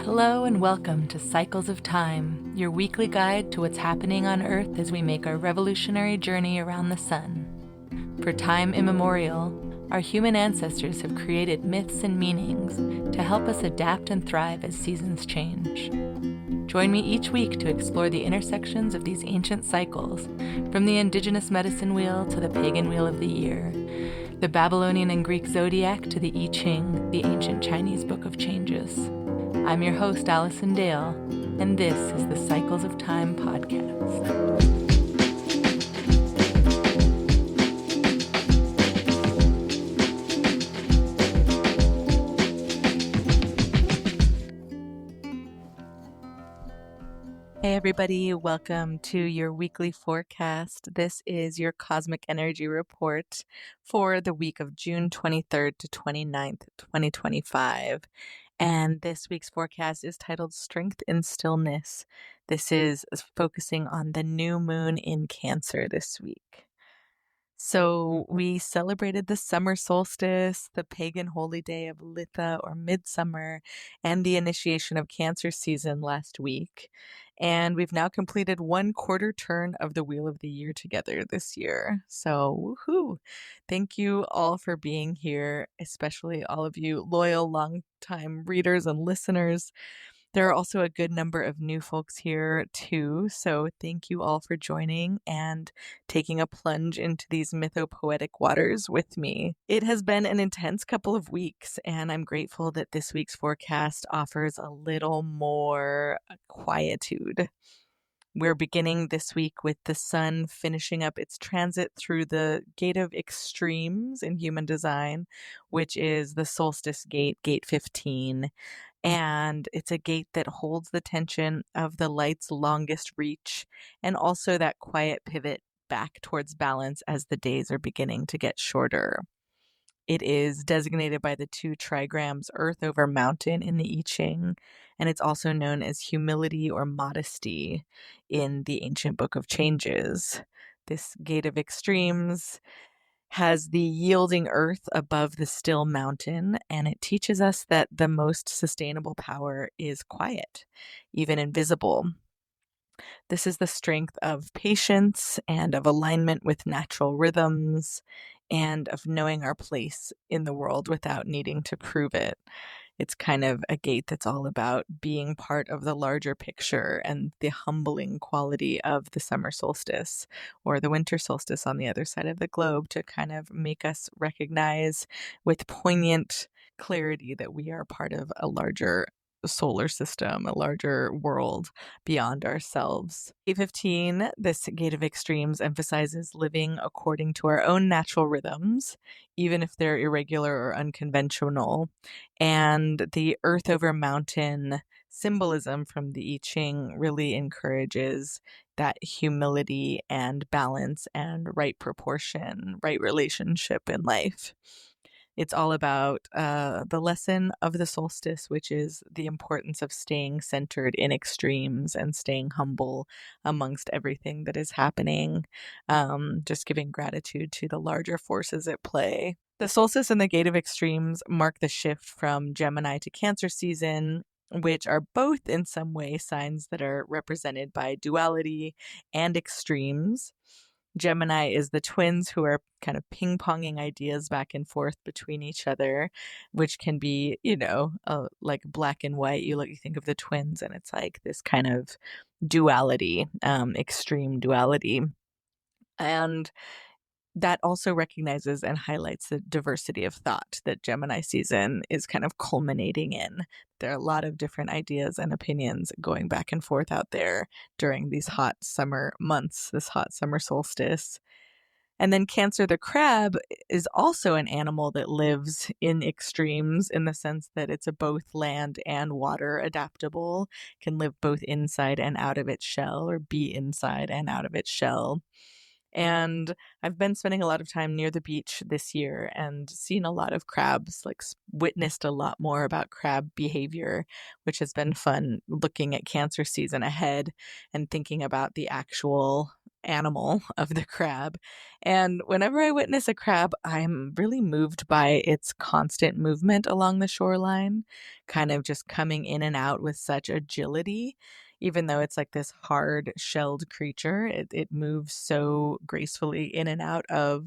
Hello and welcome to Cycles of Time, your weekly guide to what's happening on Earth as we make our revolutionary journey around the sun. For time immemorial, our human ancestors have created myths and meanings to help us adapt and thrive as seasons change. Join me each week to explore the intersections of these ancient cycles, from the indigenous medicine wheel to the pagan wheel of the year, the Babylonian and Greek zodiac to the I Ching, the ancient Chinese book of changes. I'm your host, Alison Dale, and this is the Cycles of Time podcast. Hey everybody, welcome to your weekly forecast. This is your cosmic energy report for the week of June 23rd to 29th, 2025. And this week's forecast is titled Strength in Stillness. This is focusing on the new moon in Cancer this week. So we celebrated the summer solstice, the pagan holy day of Litha or midsummer, and the initiation of Cancer season last week. And we've now completed 1/4 turn of the Wheel of the Year together this year. So woohoo! Thank you all for being here, especially all of you loyal, long-time readers and listeners. There are also a good number of new folks here too, so thank you all for joining and taking a plunge into these mythopoetic waters with me. It has been an intense couple of weeks, and I'm grateful that this week's forecast offers a little more quietude. We're beginning this week with the sun finishing up its transit through the Gate of Extremes in human design, which is the solstice gate, Gate 15. And it's a gate that holds the tension of the light's longest reach and also that quiet pivot back towards balance as the days are beginning to get shorter. It is designated by the 2 trigrams Earth over Mountain in the I Ching, and it's also known as humility or modesty in the ancient book of changes. This Gate of Extremes has the yielding earth above the still mountain, and it teaches us that the most sustainable power is quiet, even invisible. This is the strength of patience and of alignment with natural rhythms and of knowing our place in the world without needing to prove it. It's kind of a gate that's all about being part of the larger picture and the humbling quality of the summer solstice or the winter solstice on the other side of the globe to kind of make us recognize with poignant clarity that we are part of a larger solar system, a larger world beyond ourselves. A15, this Gate of Extremes, emphasizes living according to our own natural rhythms, even if they're irregular or unconventional. And the earth over mountain symbolism from the I Ching really encourages that humility and balance and right proportion, right relationship in life. It's all about the lesson of the solstice, which is the importance of staying centered in extremes and staying humble amongst everything that is happening, just giving gratitude to the larger forces at play. The solstice and the Gate of Extremes mark the shift from Gemini to Cancer season, which are both in some way signs that are represented by duality and extremes. Gemini is the twins who are kind of ping-ponging ideas back and forth between each other, which can be, like black and white. You think of the twins and it's like this kind of duality, extreme duality. And that also recognizes and highlights the diversity of thought that Gemini season is kind of culminating in. There are a lot of different ideas and opinions going back and forth out there during these hot summer months, this hot summer solstice. And then Cancer the crab is also an animal that lives in extremes in the sense that it's a both land and water adaptable, can live both inside and out of its shell or be inside and out of its shell. And I've been spending a lot of time near the beach this year and seen a lot of crabs, witnessed a lot more about crab behavior, which has been fun looking at Cancer season ahead and thinking about the actual animal of the crab. And whenever I witness a crab, I'm really moved by its constant movement along the shoreline, kind of just coming in and out with such agility. Even though it's like this hard shelled creature, it moves so gracefully in and out of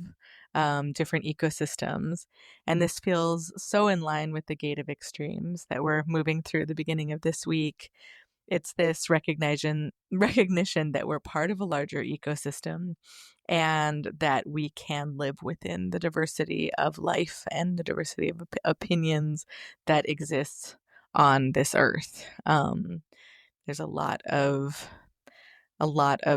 different ecosystems. And this feels so in line with the Gate of Extremes that we're moving through the beginning of this week. It's this recognition that we're part of a larger ecosystem and that we can live within the diversity of life and the diversity of opinions that exists on this earth. There's a lot of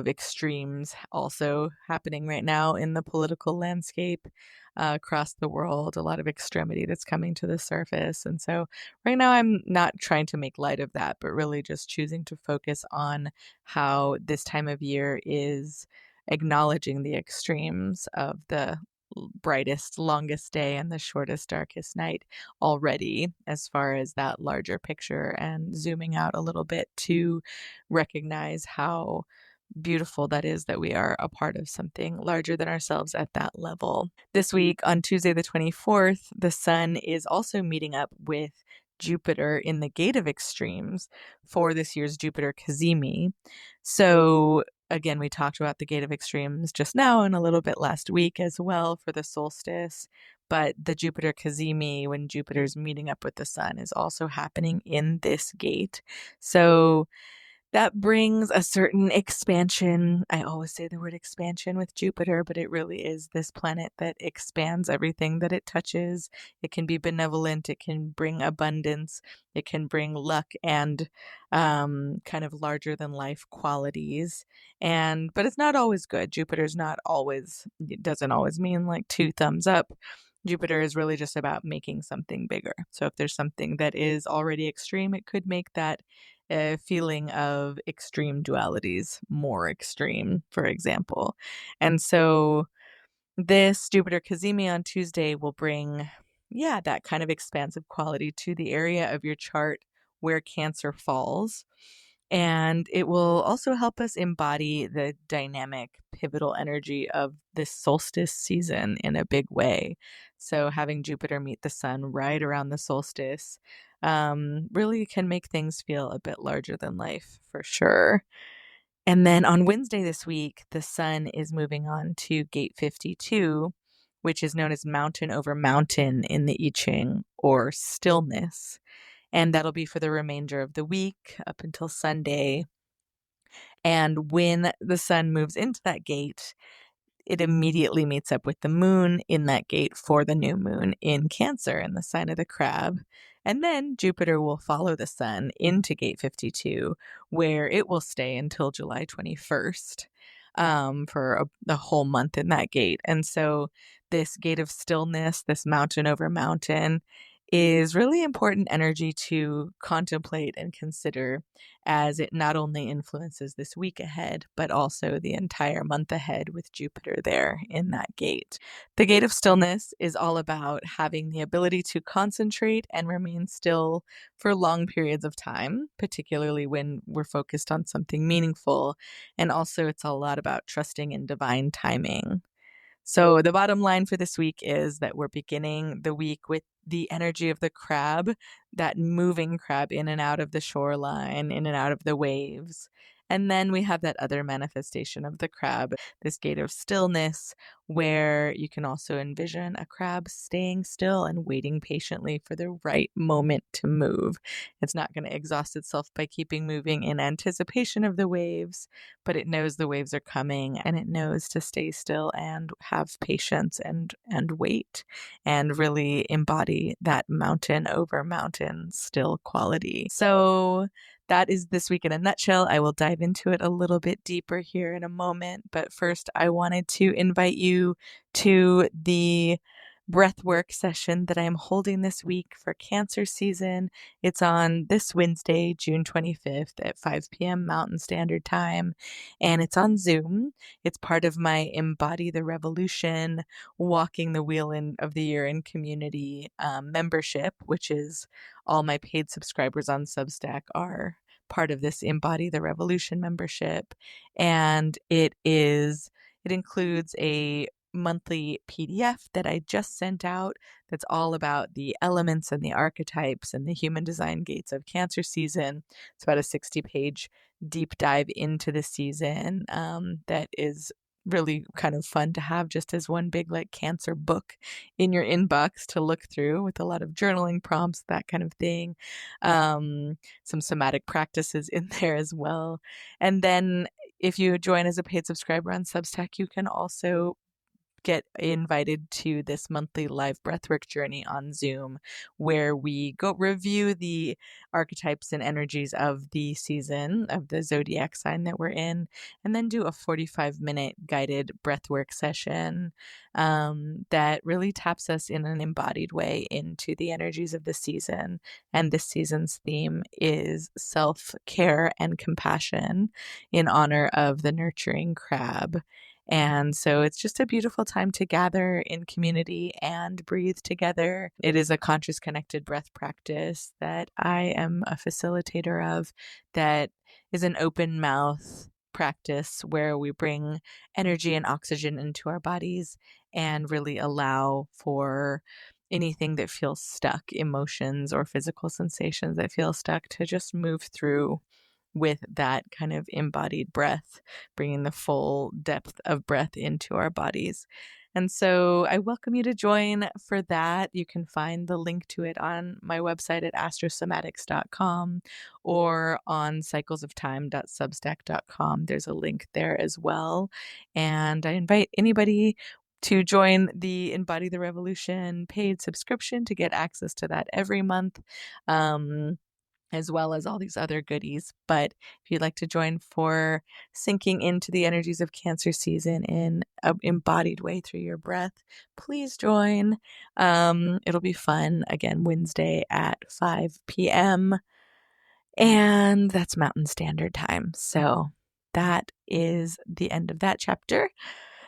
extremes also happening right now in the political landscape across the world, a lot of extremity that's coming to the surface. And so right now I'm not trying to make light of that, but really just choosing to focus on how this time of year is acknowledging the extremes of the brightest, longest day and the shortest, darkest night already, as far as that larger picture, and zooming out a little bit to recognize how beautiful that is that we are a part of something larger than ourselves at that level. This week, on Tuesday the 24th, the sun is also meeting up with Jupiter in the Gate of Extremes for this year's Jupiter Cazimi. So, again, we talked about the Gate of Extremes just now and a little bit last week as well for the solstice. But the Jupiter Cazimi, when Jupiter's meeting up with the sun, is also happening in this gate. So, that brings a certain expansion. I always say the word expansion with Jupiter, but it really is this planet that expands everything that it touches. It can be benevolent, it can bring abundance, it can bring luck and kind of larger than life qualities. But it's not always good. Jupiter's not always, it doesn't always mean like two thumbs up. Jupiter is really just about making something bigger. So if there's something that is already extreme, it could make that a feeling of extreme dualities more extreme, for example. And so this Jupiter Cazimi on Tuesday will bring, that kind of expansive quality to the area of your chart where Cancer falls. And it will also help us embody the dynamic, pivotal energy of this solstice season in a big way. So, having Jupiter meet the sun right around the solstice really can make things feel a bit larger than life for sure. And then on Wednesday this week, the sun is moving on to gate 52, which is known as mountain over mountain in the I Ching, or stillness. And that'll be for the remainder of the week up until Sunday. And when the sun moves into that gate, it immediately meets up with the moon in that gate for the new moon in Cancer in the sign of the crab. And then Jupiter will follow the sun into gate 52, where it will stay until July 21st for a whole month in that gate. And so this gate of stillness, this mountain over mountain, is really important energy to contemplate and consider, as it not only influences this week ahead, but also the entire month ahead with Jupiter there in that gate. The Gate of Stillness is all about having the ability to concentrate and remain still for long periods of time, particularly when we're focused on something meaningful. And also, it's a lot about trusting in divine timing. So the bottom line for this week is that we're beginning the week with the energy of the crab, that moving crab in and out of the shoreline, in and out of the waves. And then we have that other manifestation of the crab, this gate of stillness, where you can also envision a crab staying still and waiting patiently for the right moment to move. It's not going to exhaust itself by keeping moving in anticipation of the waves, but it knows the waves are coming and it knows to stay still and have patience and wait and really embody that mountain over mountain still quality. So that is this week in a nutshell. I will dive into it a little bit deeper here in a moment, but first I wanted to invite you to the breathwork session that I am holding this week for Cancer season. It's on this Wednesday, June 25th at 5 p.m. Mountain Standard Time, and it's on Zoom. It's part of my Embody the Revolution, Walking the Wheel of the Year in Community membership, which is all my paid subscribers on Substack are part of this Embody the Revolution membership. And it includes a monthly PDF that I just sent out that's all about the elements and the archetypes and the human design gates of Cancer season. It's about a 60-page deep dive into the season that is really kind of fun to have just as one big like Cancer book in your inbox to look through, with a lot of journaling prompts, that kind of thing. Some somatic practices in there as well. And then if you join as a paid subscriber on Substack, you can also get invited to this monthly live breathwork journey on Zoom, where we go review the archetypes and energies of the season, of the zodiac sign that we're in, and then do a 45-minute guided breathwork session that really taps us in an embodied way into the energies of the season. And this season's theme is self-care and compassion in honor of the nurturing crab. And so it's just a beautiful time to gather in community and breathe together. It is a conscious connected breath practice that I am a facilitator of, that is an open mouth practice where we bring energy and oxygen into our bodies and really allow for anything that feels stuck, emotions or physical sensations that feel stuck, to just move through with that kind of embodied breath, bringing the full depth of breath into our bodies. And so I welcome you to join for that. You can find the link to it on my website at astrosomatics.com or on cyclesoftime.substack.com. There's a link there as well. And I invite anybody to join the Embody the Revolution paid subscription to get access to that every month. As well as all these other goodies. But if you'd like to join for sinking into the energies of Cancer season in an embodied way through your breath, please join. It'll be fun. Again, Wednesday at 5 p.m. And that's Mountain Standard Time. So that is the end of that chapter.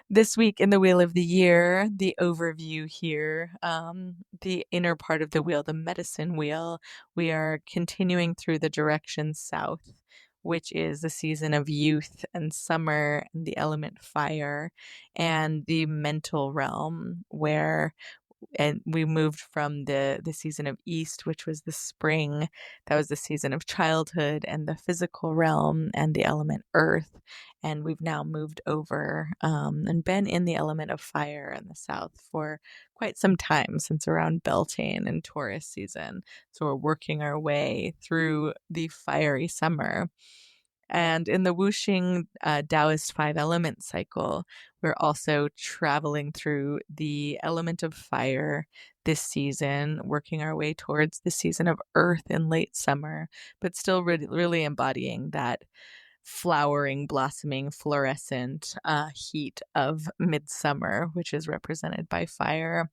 This week in the Wheel of the Year, the overview here, the inner part of the wheel, the medicine wheel, we are continuing through the direction south, which is the season of youth and summer and the element fire, and the mental realm, where and we moved from the season of east, which was the spring. That was the season of childhood and the physical realm and the element earth. And we've now moved over and been in the element of fire in the south for quite some time, since around Beltane and Taurus season. So we're working our way through the fiery summer. And in the Wuxing Taoist 5-element cycle, we're also traveling through the element of fire this season, working our way towards the season of earth in late summer, but still really embodying that flowering, blossoming, fluorescent heat of midsummer, which is represented by fire.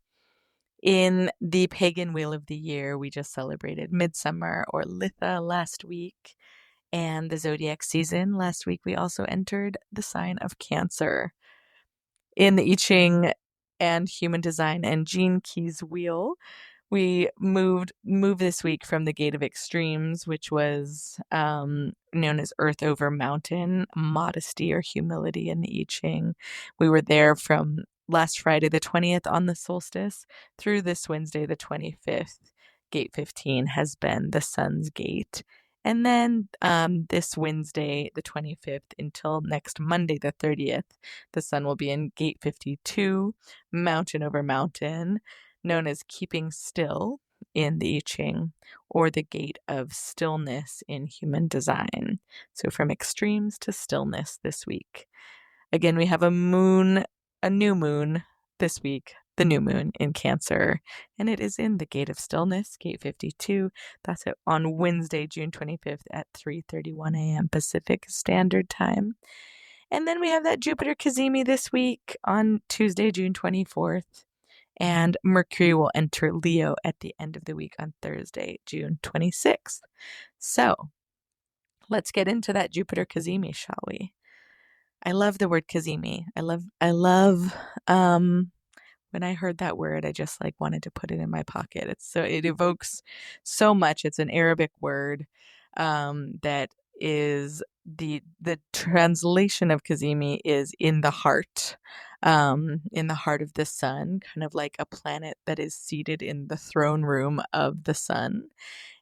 In the pagan wheel of the year, we just celebrated midsummer or Litha last week. And the zodiac season, last week we also entered the sign of Cancer. In the I Ching and Human Design and Gene Keys wheel, we moved this week from the Gate of Extremes, which was known as Earth over Mountain, modesty or humility in the I Ching. We were there from last Friday the 20th on the solstice through this Wednesday the 25th. Gate 15 has been the sun's gate. And then this Wednesday, the 25th, until next Monday, the 30th, the sun will be in Gate 52, Mountain over Mountain, known as Keeping Still in the I Ching, or the Gate of Stillness in Human Design. So from extremes to stillness this week. Again, we have a new moon this week, the new moon in Cancer, and it is in the Gate of Stillness, Gate 52. That's it on Wednesday, June 25th at 3:31 a.m. Pacific Standard Time. And then we have that Jupiter Cazimi this week on Tuesday, June 24th. And Mercury will enter Leo at the end of the week on Thursday, June 26th. So let's get into that Jupiter Cazimi, shall we? I love the word Cazimi. I love when I heard that word, I just wanted to put it in my pocket. It evokes so much. It's an Arabic word that is the translation of Cazimi is in the heart of the sun, kind of like a planet that is seated in the throne room of the sun,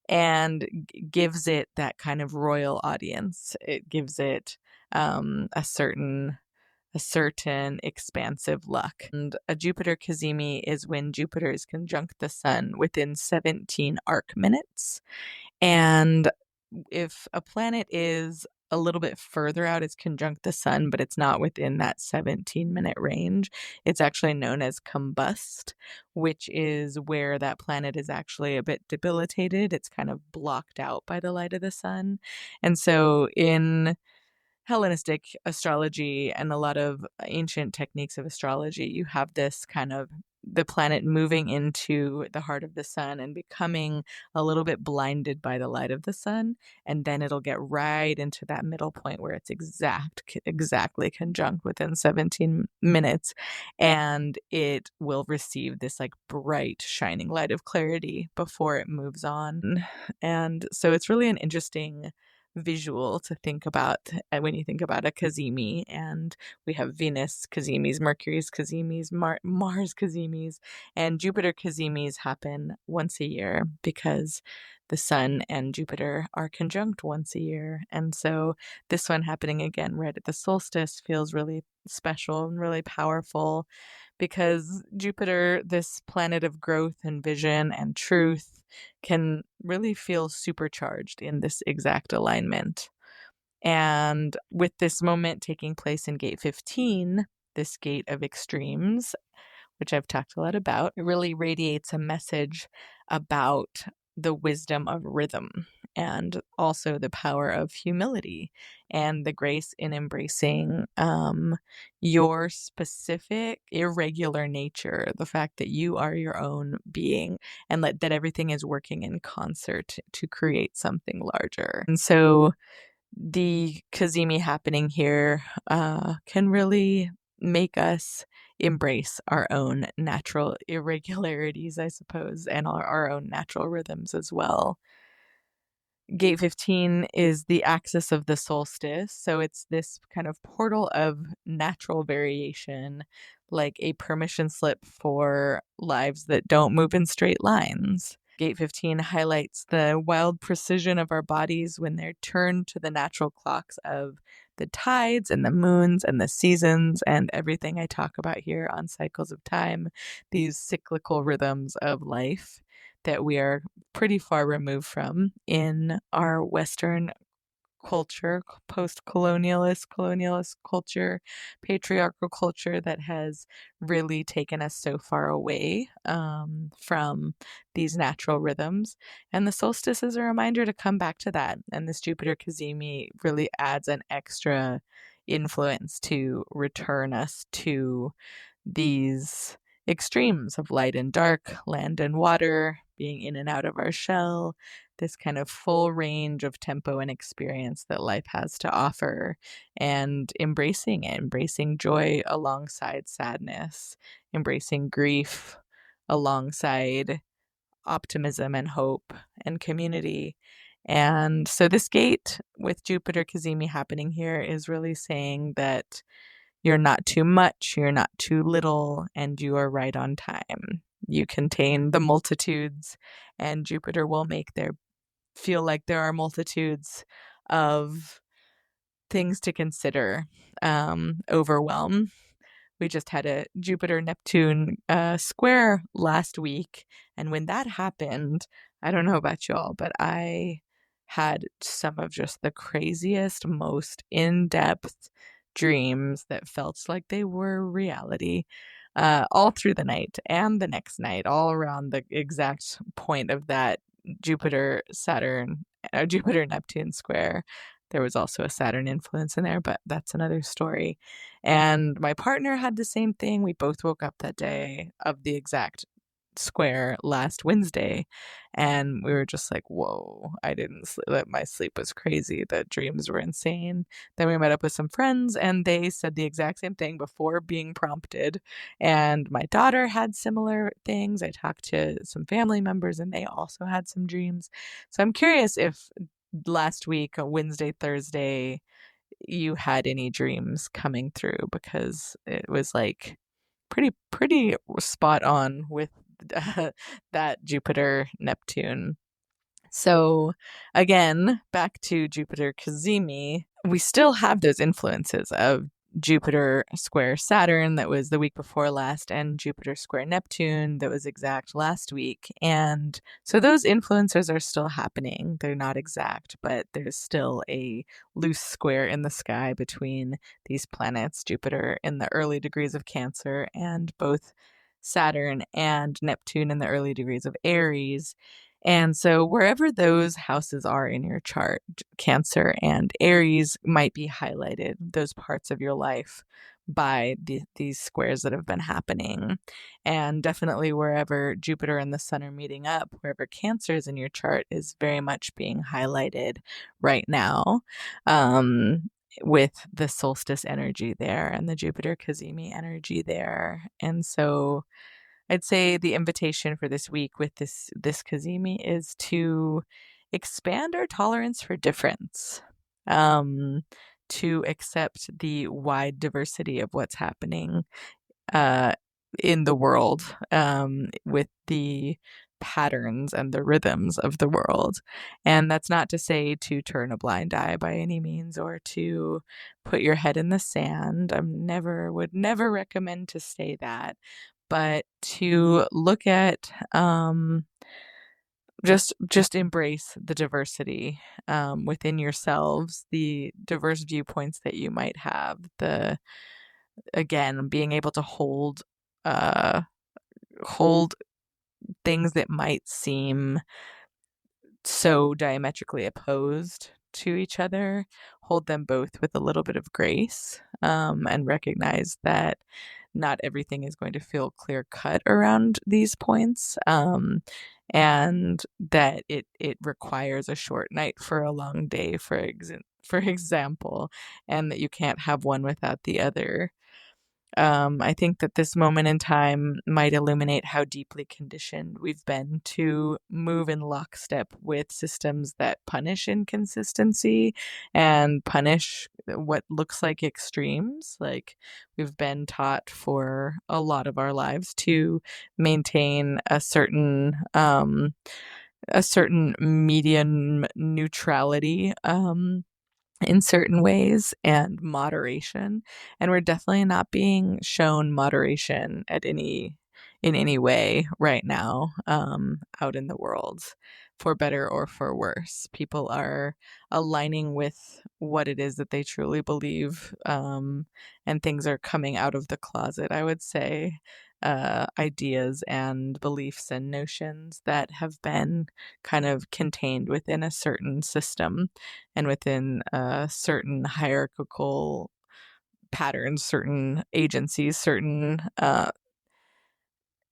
and gives it that kind of royal audience. It gives it a certain expansive luck. And a Jupiter Cazimi is when Jupiter is conjunct the sun within 17 arc minutes. And if a planet is a little bit further out, it's conjunct the sun, but it's not within that 17-minute range, it's actually known as combust, which is where that planet is actually a bit debilitated. It's kind of blocked out by the light of the sun. And so in Hellenistic astrology and a lot of ancient techniques of astrology, you have this kind of the planet moving into the heart of the sun and becoming a little bit blinded by the light of the sun, and then it'll get right into that middle point where it's exactly conjunct within 17 minutes, and it will receive this like bright shining light of clarity before it moves on. And so it's really an interesting visual to think about when you think about a Cazimi. And we have Venus Cazimis, Mercury's Cazimis, Mars Cazimis, and Jupiter Cazimis happen once a year because the sun and Jupiter are conjunct once a year. And so this one happening again right at the solstice feels really special and really powerful, because Jupiter, this planet of growth and vision and truth, can really feel supercharged in this exact alignment. And with this moment taking place in Gate 15, this gate of extremes, which I've talked a lot about, it really radiates a message about the wisdom of rhythm and also the power of humility and the grace in embracing your specific irregular nature, the fact that you are your own being, and that everything is working in concert to create something larger. And so the Cazimi happening here can really make us embrace our own natural irregularities, I suppose, and our own natural rhythms as well. Gate 15 is the axis of the solstice, so it's this kind of portal of natural variation, like a permission slip for lives that don't move in straight lines. Gate 15 highlights the wild precision of our bodies when they're turned to the natural clocks of the tides and the moons and the seasons and everything I talk about here on Cycles of Time, these cyclical rhythms of life that we are pretty far removed from in our Western culture, colonialist culture, patriarchal culture that has really taken us so far away from these natural rhythms. And the solstice is a reminder to come back to that. And this Jupiter Cazimi really adds an extra influence to return us to these extremes of light and dark, land and water, being in and out of our shell, this kind of full range of tempo and experience that life has to offer, and embracing it, embracing joy alongside sadness, embracing grief alongside optimism and hope and community. And so this gate with Jupiter Cazimi happening here is really saying that you're not too much, you're not too little, and you are right on time. You contain the multitudes, and Jupiter will make there feel like there are multitudes of things to consider, overwhelm. We just had a Jupiter-Neptune square last week, and when that happened, I don't know about y'all, but I had some of just the craziest, most in-depth dreams that felt like they were reality all through the night and the next night, all around the exact point of that Jupiter Neptune square. There was also a Saturn influence in there, but that's another story. And my partner had the same thing. We both woke up that day of the exact square last Wednesday, and we were just like, whoa, I didn't sleep. My sleep was crazy. The dreams were insane. Then we met up with some friends, and they said the exact same thing before being prompted. And my daughter had similar things. I talked to some family members, and they also had some dreams. So I'm curious if last week, Wednesday, Thursday, you had any dreams coming through, because it was like pretty spot on with that Jupiter Neptune. So again, back to Jupiter Cazimi, we still have those influences of Jupiter square Saturn that was the week before last, and Jupiter square Neptune that was exact last week. And so those influences are still happening. They're not exact, but there's still a loose square in the sky between these planets, Jupiter in the early degrees of Cancer and both Saturn and Neptune in the early degrees of Aries. And so, wherever those houses are in your chart, Cancer and Aries might be highlighted, those parts of your life, by these squares that have been happening. And definitely, wherever Jupiter and the Sun are meeting up, wherever Cancer is in your chart, is very much being highlighted right now. With the solstice energy there and the Jupiter Cazimi energy there. And so, I'd say the invitation for this week with this Cazimi is to expand our tolerance for difference, to accept the wide diversity of what's happening uh, in the world, with the patterns and the rhythms of the world. And that's not to say to turn a blind eye by any means, or to put your head in the sand. Would never recommend to say that, but to look at, just embrace the diversity within yourselves, the diverse viewpoints that you might have. Again, being able to uh, hold things that might seem so diametrically opposed to each other, hold them both with a little bit of grace, and recognize that not everything is going to feel clear cut around these points, and that it requires a short night for a long day, for example, and that you can't have one without the other. I think that this moment in time might illuminate how deeply conditioned we've been to move in lockstep with systems that punish inconsistency and punish what looks like extremes. Like, we've been taught for a lot of our lives to maintain a certain median neutrality, in certain ways, and moderation. And we're definitely not being shown moderation in any way right now, out in the world, for better or for worse. People are aligning with what it is that they truly believe, and things are coming out of the closet, I would say. Ideas and beliefs and notions that have been kind of contained within a certain system and within certain hierarchical patterns, certain agencies, certain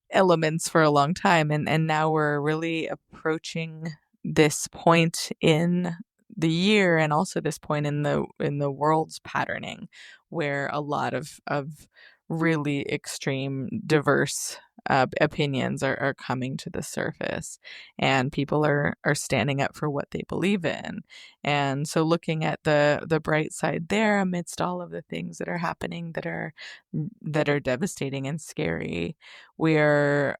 elements for a long time. And now we're really approaching this point in the year, and also this point in the world's patterning, where a lot of really extreme diverse opinions are coming to the surface, and people are standing up for what they believe in. And so, looking at the bright side there, amidst all of the things that are happening that are devastating and scary, we're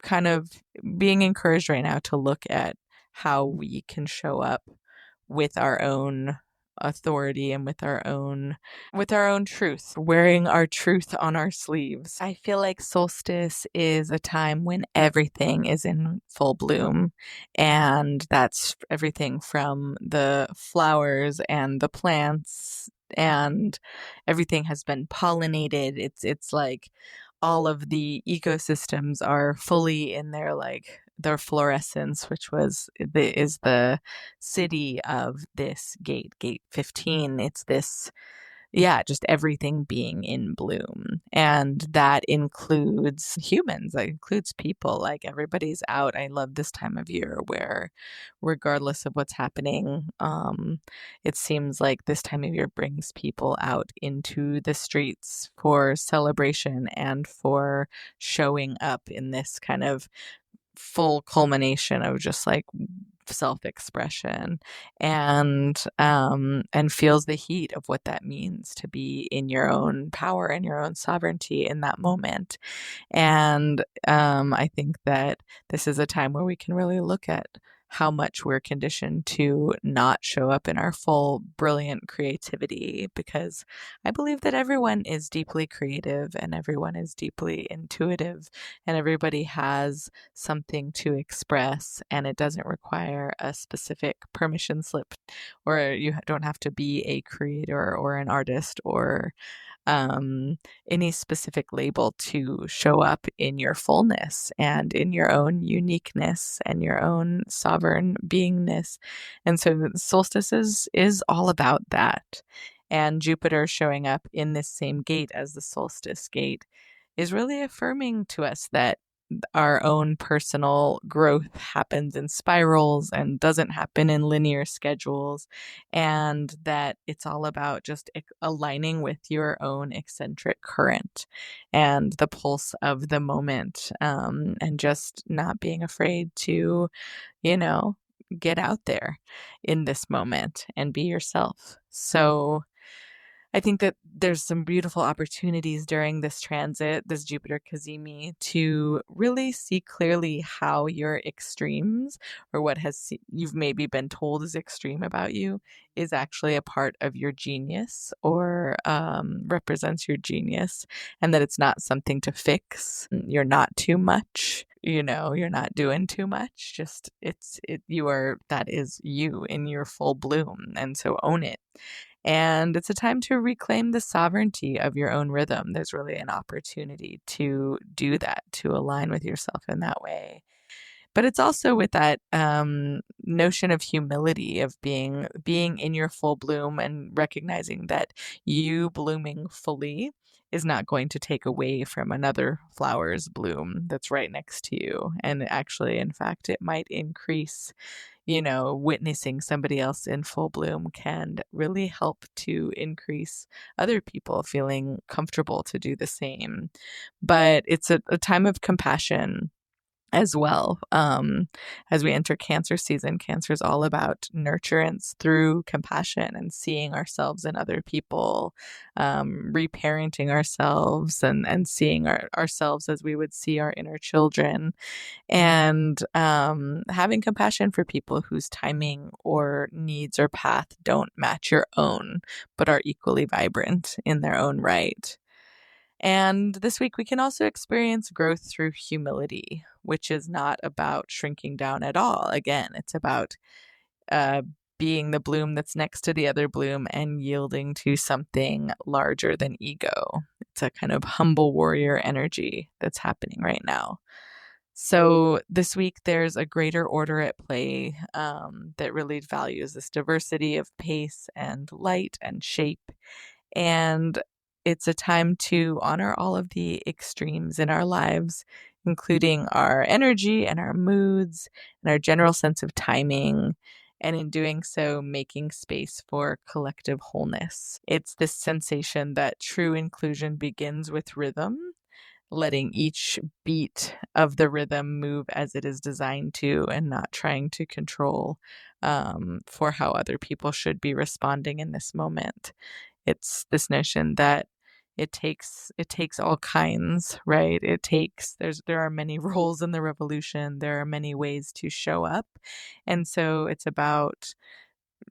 kind of being encouraged right now to look at how we can show up with our own authority and with our own truth, wearing our truth on our sleeves. I feel like solstice is a time when everything is in full bloom, and that's everything from the flowers and the plants, and everything has been pollinated. It's like all of the ecosystems are fully in their fluorescence, which is the city of this gate 15. It's this, yeah, just everything being in bloom. And that includes humans, that includes people. Like, everybody's out. I love this time of year where, regardless of what's happening, it seems like this time of year brings people out into the streets for celebration and for showing up in this kind of full culmination of just like self-expression, and feels the heat of what that means to be in your own power and your own sovereignty in that moment. And I think that this is a time where we can really look at how much we're conditioned to not show up in our full brilliant creativity, because I believe that everyone is deeply creative and everyone is deeply intuitive and everybody has something to express, and it doesn't require a specific permission slip, or you don't have to be a creator or an artist or any specific label to show up in your fullness and in your own uniqueness and your own sovereign beingness. And so solstice is all about that. And Jupiter showing up in this same gate as the solstice gate is really affirming to us that our own personal growth happens in spirals and doesn't happen in linear schedules, and that it's all about just aligning with your own eccentric current and the pulse of the moment, and just not being afraid to, you know, get out there in this moment and be yourself. So I think that there's some beautiful opportunities during this transit, this Jupiter Cazimi, to really see clearly how your extremes, or what you've maybe been told is extreme about you, is actually a part of your genius, or represents your genius, and that it's not something to fix. You're not too much. You're not doing too much. Just that is you in your full bloom. And so own it. And it's a time to reclaim the sovereignty of your own rhythm. There's really an opportunity to do that, to align with yourself in that way. But it's also with that notion of humility, of being in your full bloom and recognizing that you blooming fully is not going to take away from another flower's bloom that's right next to you. And actually, in fact, it might increase. Witnessing somebody else in full bloom can really help to increase other people feeling comfortable to do the same. But it's a time of compassion as well. As we enter Cancer season, Cancer is all about nurturance through compassion and seeing ourselves in other people, reparenting ourselves and seeing ourselves as we would see our inner children, and having compassion for people whose timing or needs or path don't match your own, but are equally vibrant in their own right. And this week, we can also experience growth through humility, which is not about shrinking down at all. Again, it's about uh, being the bloom that's next to the other bloom and yielding to something larger than ego. It's a kind of humble warrior energy that's happening right now. So this week, there's a greater order at play, that really values this diversity of pace and light and shape. And it's a time to honor all of the extremes in our lives, including our energy and our moods and our general sense of timing. And in doing so, making space for collective wholeness. It's this sensation that true inclusion begins with rhythm, letting each beat of the rhythm move as it is designed to, and not trying to control for how other people should be responding in this moment. It's this notion that it takes all kinds, right? There are many roles in the revolution. There are many ways to show up. And so it's about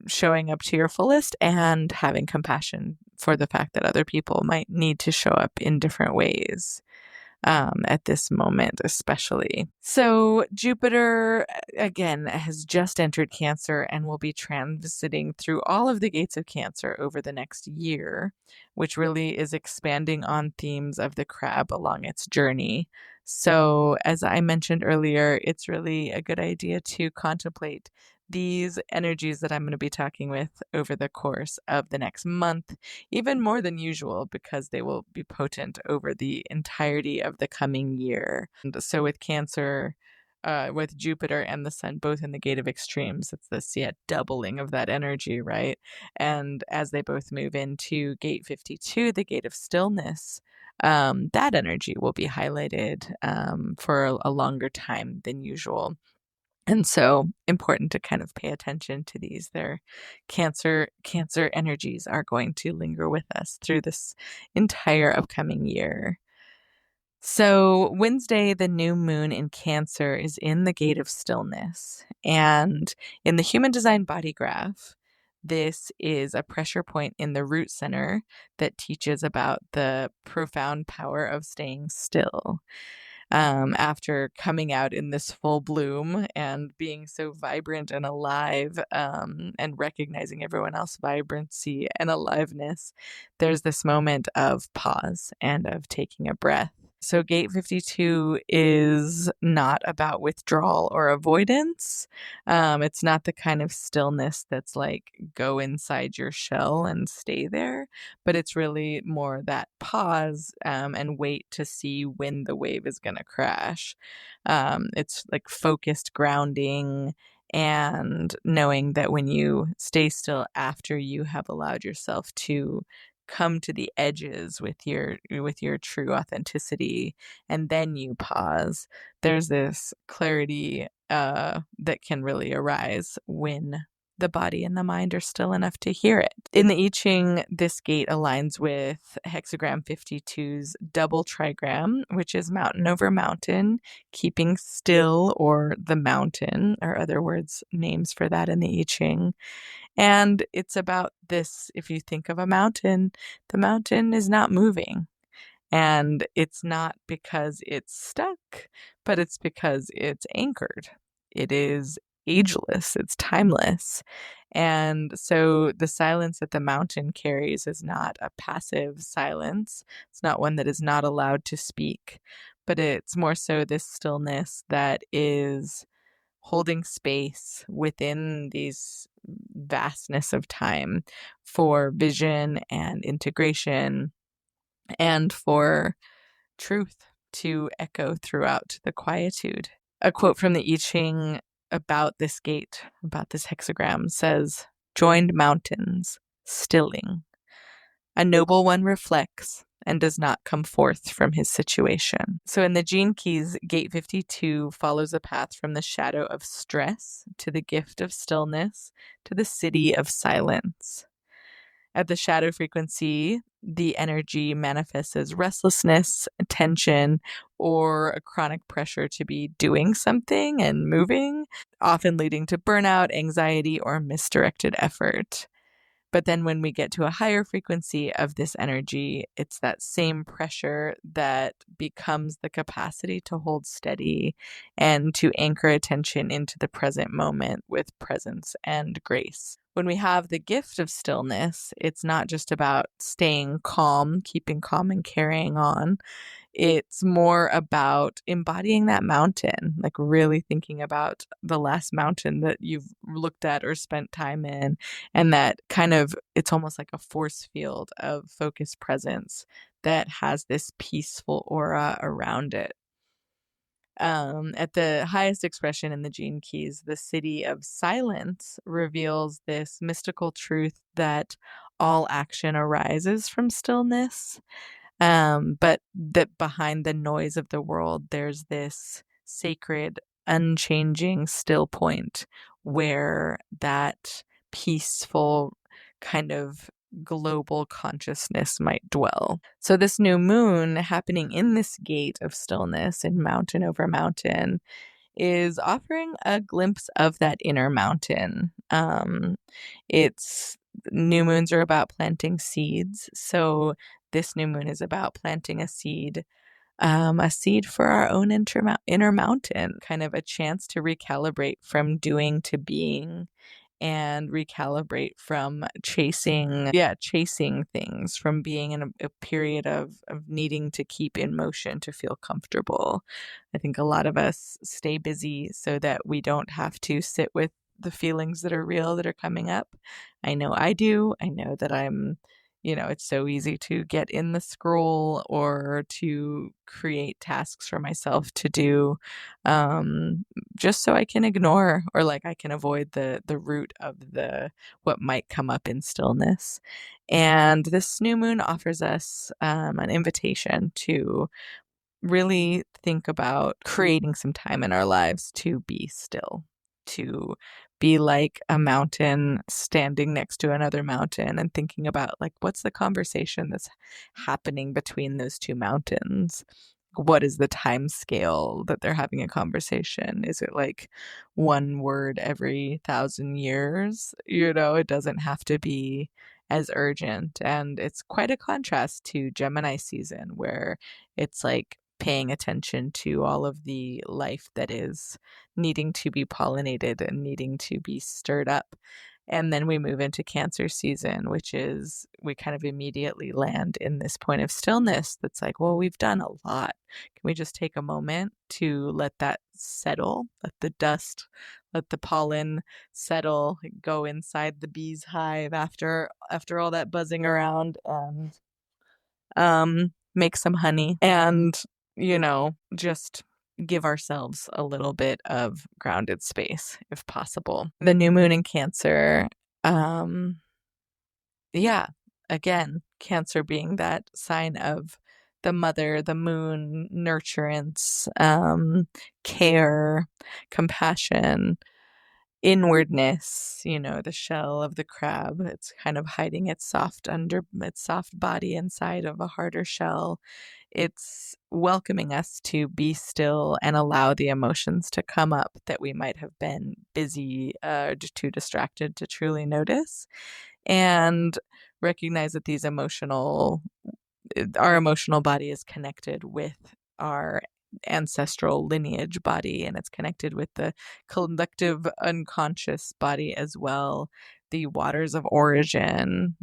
showing up to your fullest and having compassion for the fact that other people might need to show up in different ways. At this moment, especially. So Jupiter, again, has just entered Cancer and will be transiting through all of the gates of Cancer over the next year, which really is expanding on themes of the crab along its journey. So, as I mentioned earlier, it's really a good idea to contemplate these energies that I'm going to be talking with over the course of the next month, even more than usual, because they will be potent over the entirety of the coming year. And so with Cancer, with Jupiter and the Sun both in the Gate of Extremes, it's this doubling of that energy, right? And as they both move into Gate 52, the Gate of Stillness, that energy will be highlighted for a longer time than usual. And so important to kind of pay attention to these. Their cancer energies are going to linger with us through this entire upcoming year. So, Wednesday, the new moon in Cancer is in the Gate of Stillness. And in the human design body graph, this is a pressure point in the root center that teaches about the profound power of staying still. After coming out in this full bloom and being so vibrant and alive, and recognizing everyone else's vibrancy and aliveness, there's this moment of pause and of taking a breath. So, Gate 52 is not about withdrawal or avoidance. It's not the kind of stillness that's like go inside your shell and stay there, but it's really more that pause, and wait to see when the wave is going to crash. It's like focused grounding and knowing that when you stay still after you have allowed yourself to come to the edges with your true authenticity, and then you pause, there's this clarity that can really arise when the body and the mind are still enough to hear it. In the I Ching, this gate aligns with hexagram 52's double trigram, which is mountain over mountain, keeping still, or the mountain, or other words, names for that in the I Ching. And it's about this: if you think of a mountain, the mountain is not moving. And it's not because it's stuck, but it's because it's anchored. It is ageless, it's timeless. And so the silence that the mountain carries is not a passive silence. It's not one that is not allowed to speak, but it's more so this stillness that is holding space within these vastness of time for vision and integration, and for truth to echo throughout the quietude. A quote from the I Ching about this gate, about this hexagram, says, "Joined mountains, stilling. A noble one reflects and does not come forth from his situation." So in the Gene Keys, Gate 52 follows a path from the shadow of stress to the gift of stillness to the city of silence. At the shadow frequency, the energy manifests as restlessness, tension, or a chronic pressure to be doing something and moving, often leading to burnout, anxiety, or misdirected effort. But then when we get to a higher frequency of this energy, it's that same pressure that becomes the capacity to hold steady and to anchor attention into the present moment with presence and grace. When we have the gift of stillness, it's not just about staying calm, keeping calm and carrying on. It's more about embodying that mountain, like really thinking about the last mountain that you've looked at or spent time in, and that kind of, it's almost like a force field of focused presence that has this peaceful aura around it. At the highest expression in the Gene Keys, the city of silence reveals this mystical truth that all action arises from stillness, but that behind the noise of the world, there's this sacred, unchanging still point where that peaceful kind of global consciousness might dwell. So this new moon happening in this gate of stillness in mountain over mountain is offering a glimpse of that inner mountain. It's New moons are about planting seeds. So this new moon is about planting a seed for our own inner mountain, kind of a chance to recalibrate from doing to being, and recalibrate from chasing things, from being in a period of needing to keep in motion to feel comfortable. I think a lot of us stay busy so that we don't have to sit with the feelings that are real, that are coming up. I know I do. I know that it's so easy to get in the scroll or to create tasks for myself to do, just so I can ignore, or like I can avoid the root of the what might come up in stillness. And this new moon offers us an invitation to really think about creating some time in our lives to be still. to be like a mountain standing next to another mountain and thinking about like what's the conversation that's happening between those two mountains. What is the time scale that they're having a conversation? Is it like one word every 1,000 years? It doesn't have to be as urgent. And it's quite a contrast to Gemini season, where it's like paying attention to all of the life that is needing to be pollinated and needing to be stirred up. And then we move into Cancer season, which is we kind of immediately land in this point of stillness that's like, well, we've done a lot. Can we just take a moment to let that settle, let the dust, let the pollen settle, go inside the bee's hive after all that buzzing around, and make some honey and, just give ourselves a little bit of grounded space if possible. The new moon in Cancer, yeah, again, Cancer being that sign of the mother, the moon, nurturance, care, compassion, inwardness, the shell of the crab. It's kind of hiding its soft body inside of a harder shell. It's welcoming us to be still and allow the emotions to come up that we might have been busy, too distracted to truly notice, and recognize that our emotional body is connected with our ancestral lineage body, and it's connected with the collective unconscious body as well, the waters of origin.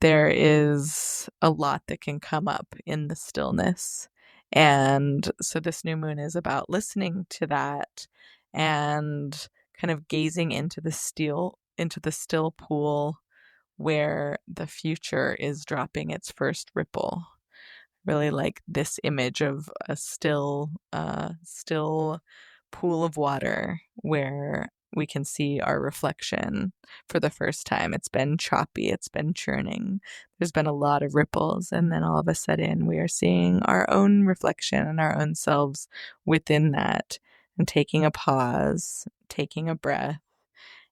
There is a lot that can come up in the stillness. And so this new moon is about listening to that and kind of gazing into the still pool where the future is dropping its first ripple. Really like this image of a still pool of water where we can see our reflection for the first time. It's been choppy, it's been churning. There's been a lot of ripples, and then all of a sudden we are seeing our own reflection and our own selves within that, and taking a pause, taking a breath,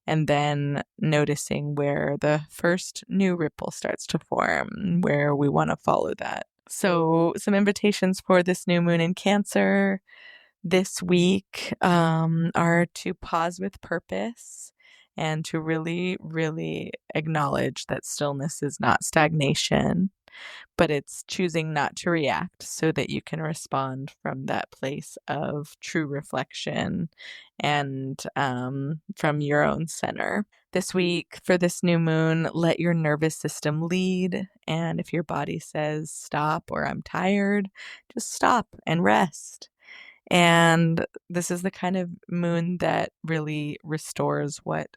and then noticing where the first new ripple starts to form, where we want to follow that. So, some invitations for this new moon in Cancer this week are to pause with purpose and to really, really acknowledge that stillness is not stagnation, but it's choosing not to react so that you can respond from that place of true reflection and from your own center. This week for this new moon, let your nervous system lead. And if your body says stop or I'm tired, just stop and rest. And this is the kind of moon that really restores what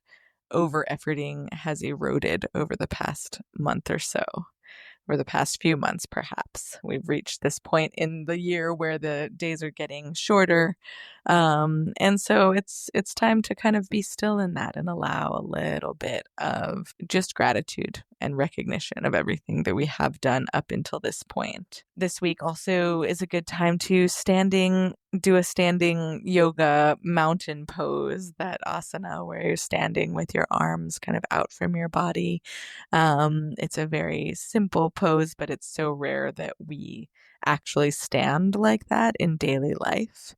over efforting has eroded over the past month or so, or the past few months, perhaps. We've reached this point in the year where the days are getting shorter. And so it's time to kind of be still in that and allow a little bit of just gratitude and recognition of everything that we have done up until this point. This week also is a good time to do a standing yoga mountain pose, that asana where you're standing with your arms kind of out from your body. It's a very simple pose, but it's so rare that we actually stand like that in daily life.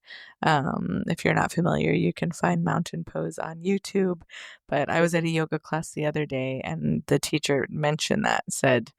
If you're not familiar, you can find mountain pose on YouTube. But I was at a yoga class the other day, and the teacher mentioned that, said,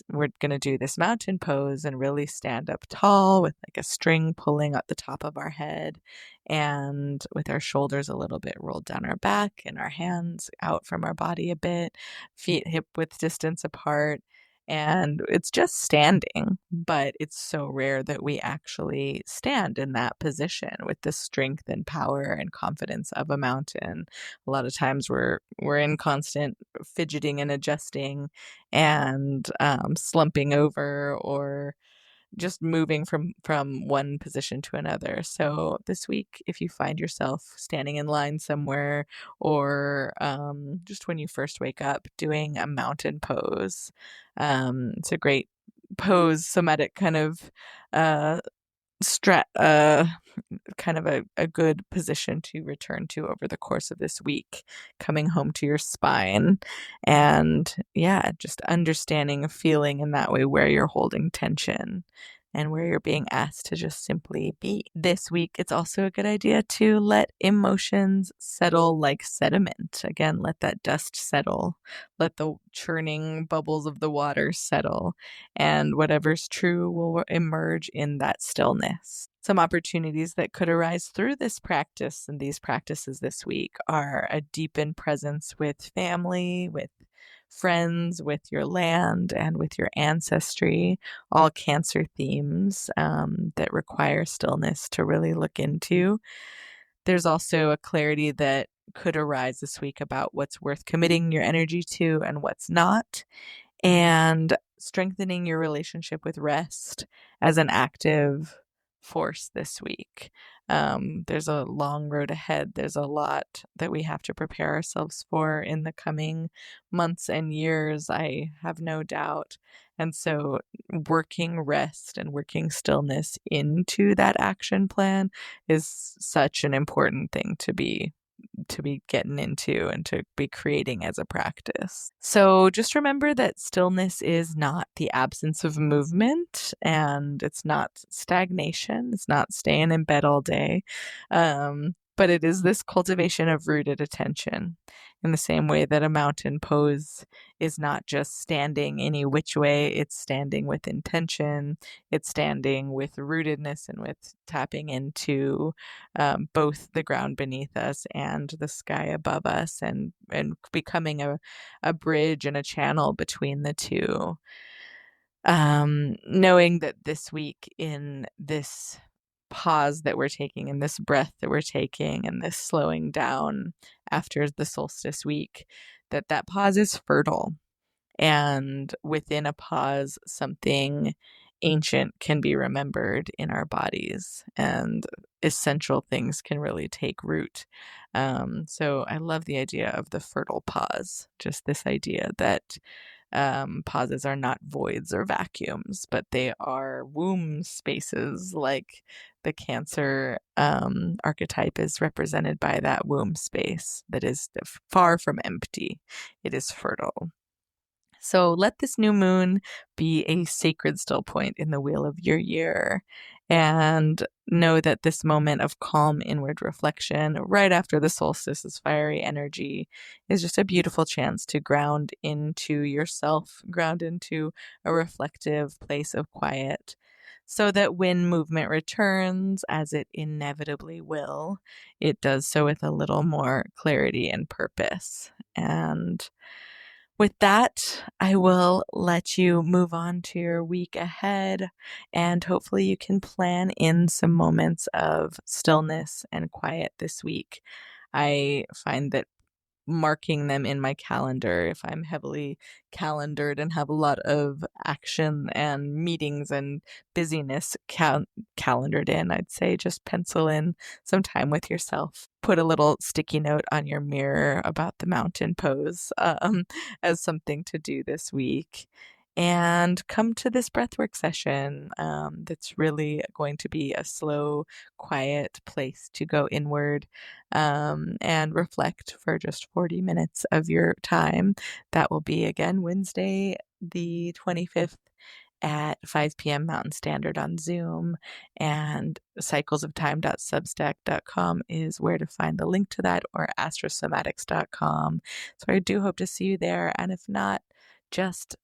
we're going to do this mountain pose and really stand up tall with like a string pulling at the top of our head, and with our shoulders a little bit rolled down our back and our hands out from our body a bit, feet hip width distance apart. And it's just standing, but it's so rare that we actually stand in that position with the strength and power and confidence of a mountain. A lot of times we're in constant fidgeting and adjusting and slumping over, or just moving from one position to another. So this week, if you find yourself standing in line somewhere, or just when you first wake up, doing a mountain pose, it's a great pose, somatic kind of kind of a good position to return to over the course of this week, coming home to your spine. And yeah, just understanding, feeling in that way where you're holding tension and where you're being asked to just simply be. This week, it's also a good idea to let emotions settle like sediment. Again, let that dust settle, let the churning bubbles of the water settle, and whatever's true will emerge in that stillness. Some opportunities that could arise through this practice and these practices this week are a deepened presence with family, with friends, with your land, and with your ancestry, all Cancer themes that require stillness to really look into. There's also a clarity that could arise this week about what's worth committing your energy to and what's not, and strengthening your relationship with rest as an active force this week. There's a long road ahead. There's a lot that we have to prepare ourselves for in the coming months and years, I have no doubt. And so, working rest and working stillness into that action plan is such an important thing to be getting into and to be creating as a practice. So just remember that stillness is not the absence of movement, and it's not stagnation. It's not staying in bed all day. But it is this cultivation of rooted attention, in the same way that a mountain pose is not just standing any which way, it's standing with intention, it's standing with rootedness and with tapping into both the ground beneath us and the sky above us, and becoming a bridge and a channel between the two. Knowing that this week, in this pause that we're taking, and this breath that we're taking, and this slowing down after the solstice week, that pause is fertile, and within a pause, something ancient can be remembered in our bodies, and essential things can really take root. So I love the idea of the fertile pause, just this idea that pauses are not voids or vacuums, but they are womb spaces, like the Cancer archetype is represented by that womb space that is far from empty. It is fertile. So let this new moon be a sacred still point in the wheel of your year. And know that this moment of calm inward reflection right after the solstice's fiery energy is just a beautiful chance to ground into yourself, ground into a reflective place of quiet, so that when movement returns, as it inevitably will, it does so with a little more clarity and purpose. And with that, I will let you move on to your week ahead, and hopefully you can plan in some moments of stillness and quiet this week. I find that marking them in my calendar, if I'm heavily calendared and have a lot of action and meetings and busyness calendared in, I'd say just pencil in some time with yourself. Put a little sticky note on your mirror about the mountain pose as something to do this week. And come to this breathwork session that's really going to be a slow, quiet place to go inward and reflect for just 40 minutes of your time. That will be again Wednesday, the 25th at 5 p.m. Mountain Standard on Zoom, and cyclesoftime.substack.com is where to find the link to that, or astrosomatics.com. So I do hope to see you there, and if not, just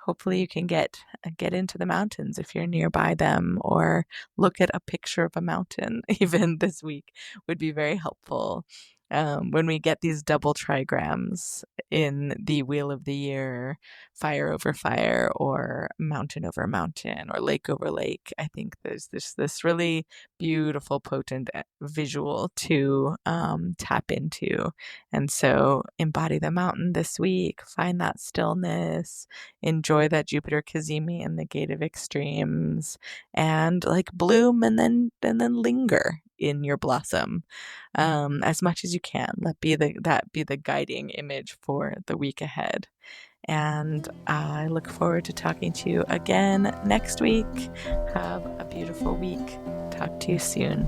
hopefully you can get into the mountains if you're nearby them, or look at a picture of a mountain even this week would be very helpful. When we get these double trigrams in the wheel of the year, fire over fire, or mountain over mountain, or lake over lake, I think there's this really beautiful, potent visual to tap into. And so embody the mountain this week, find that stillness, enjoy that Jupiter Cazimi and the Gate of Extremes, and like bloom and then linger in your blossom as much as you can. Let that be the guiding image for the week ahead. And I look forward to talking to you again next week. Have a beautiful week. Talk to you soon.